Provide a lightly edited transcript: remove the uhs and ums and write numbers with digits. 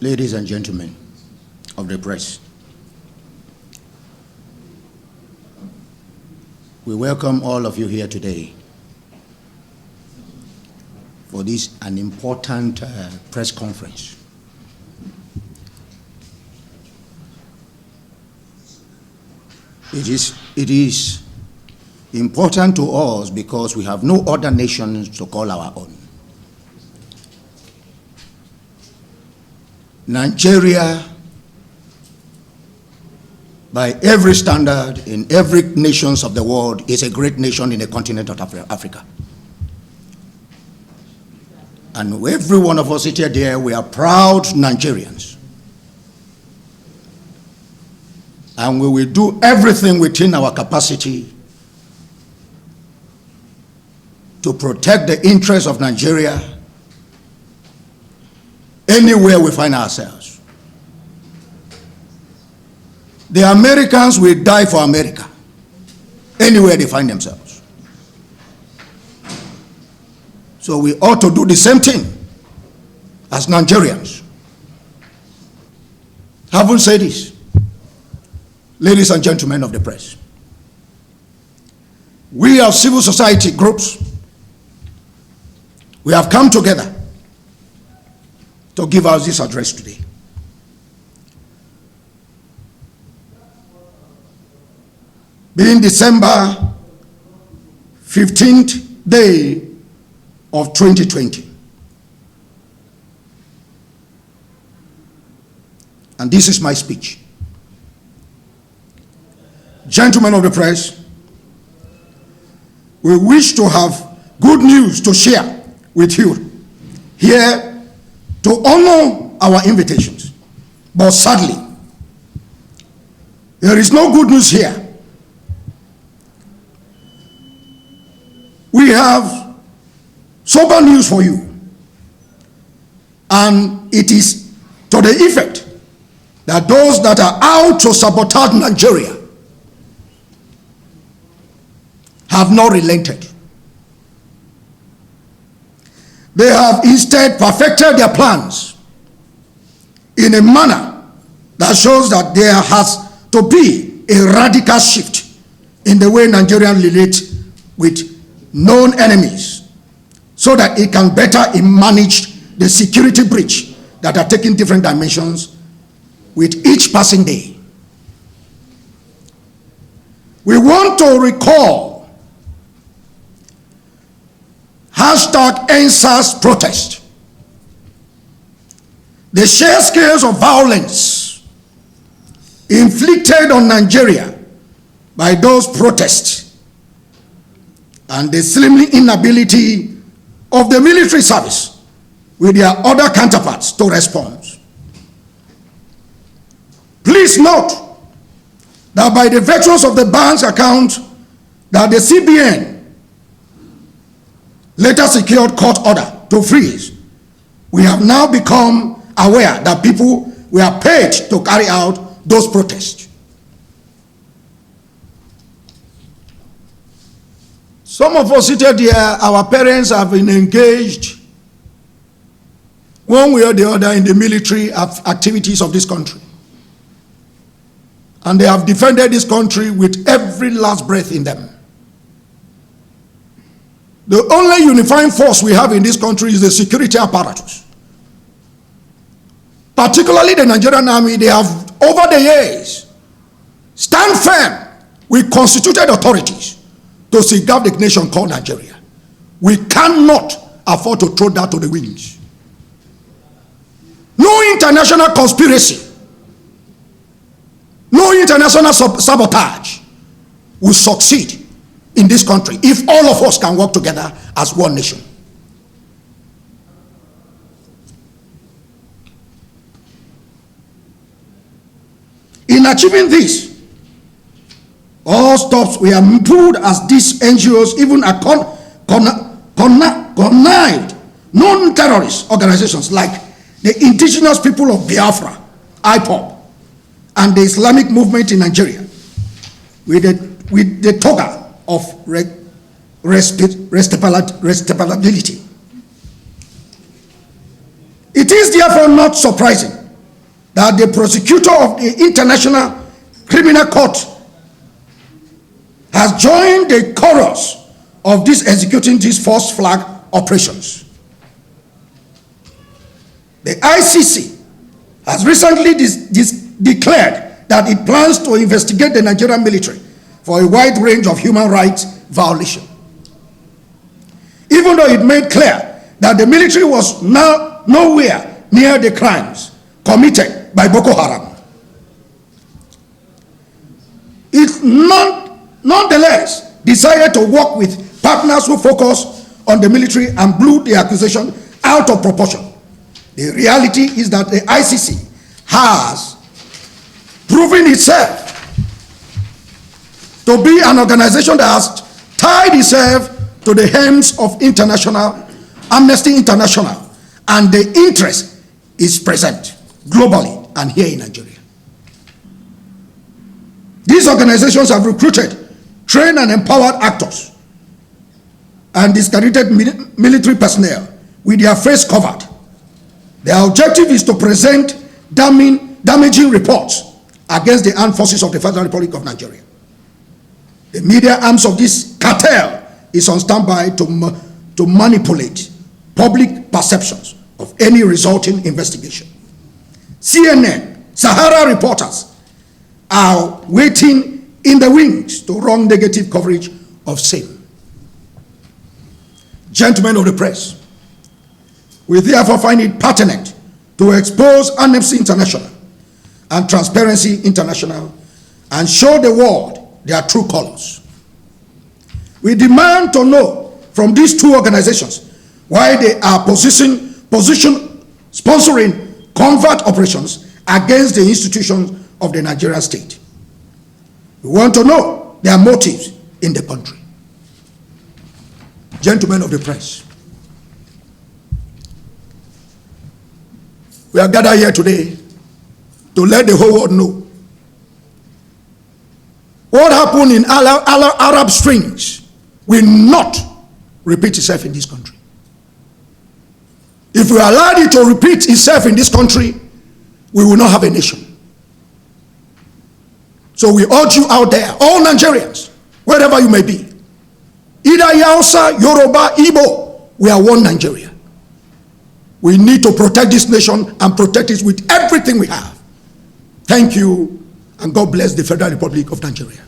Ladies and gentlemen of the press, we welcome all of you here today for this an important press conference. It is important to us because we have no other nations to call our own. Nigeria, by every standard in every nations of the world, is a great nation in the continent of Africa. And every one of us seated here, we are proud Nigerians. And we will do everything within our capacity to protect the interests of Nigeria anywhere we find ourselves. The Americans will die for America anywhere they find themselves. So we ought to do the same thing as Nigerians. Having said this, ladies and gentlemen of the press, we as civil society groups, we have come together to give us this address today. Being December 15th day of 2020. And this is my speech. Gentlemen of the press, we wish to have good news to share with you here to honor our invitations. But sadly, there is no good news here. We have sober news for you. And it is to the effect that those that are out to sabotage Nigeria have not relented. They have instead perfected their plans in a manner that shows that there has to be a radical shift in the way Nigerians relate with known enemies so that it can better manage the security breach that are taking different dimensions with each passing day. We want to recall #EndSARS protest. The sheer scales of violence inflicted on Nigeria by those protests and the seeming inability of the military service with their other counterparts to respond. Please note that by the virtues of the bank's account that the CBN later secured court order to freeze, we have now become aware that people were paid to carry out those protests. Some of us seated here, our parents have been engaged one way or the other in the military activities of this country. And they have defended this country with every last breath in them. The only unifying force we have in this country is the security apparatus. Particularly the Nigerian army, they have, over the years, stand firm with constituted authorities to safeguard the nation called Nigeria. We cannot afford to throw that to the winds. No international conspiracy, no international sabotage will succeed in this country if all of us can work together as one nation. In achieving this, all stops were pulled as these NGOs even connived non-terrorist organizations like the indigenous people of Biafra, IPOB, and the Islamic movement in Nigeria with the toga of respectability. It is therefore not surprising that the prosecutor of the International Criminal Court has joined the chorus of this executing these false flag operations. The ICC has recently declared that it plans to investigate the Nigerian military for a wide range of human rights violations, even though it made clear that the military was now nowhere near the crimes committed by Boko Haram. It nonetheless decided to work with partners who focus on the military and blew the accusation out of proportion. The reality is that the ICC has proven itself to be an organization that has tied itself to the hems of international Amnesty International, and the interest is present globally and here in Nigeria. These organizations have recruited, trained and empowered actors and discredited military personnel with their face covered. Their objective is to present damaging reports against the armed forces of the Federal Republic of Nigeria. The media arms of this cartel is on standby to manipulate public perceptions of any resulting investigation. CNN, Sahara reporters are waiting in the wings to run negative coverage of same. Gentlemen of the press, we therefore find it pertinent to expose Amnesty International and Transparency International and show the world their true colors. We demand to know from these two organizations why they are sponsoring covert operations against the institutions of the Nigerian state. We want to know their motives in the country. Gentlemen of the press, we are gathered here today to let the whole world know what happened in Arab Springs will not repeat itself in this country. If we allow it to repeat itself in this country, we will not have a nation. So we urge you out there, all Nigerians, wherever you may be, either Hausa, Yoruba, Igbo, we are one Nigeria. We need to protect this nation and protect it with everything we have. Thank you, and God bless the Federal Republic of Nigeria.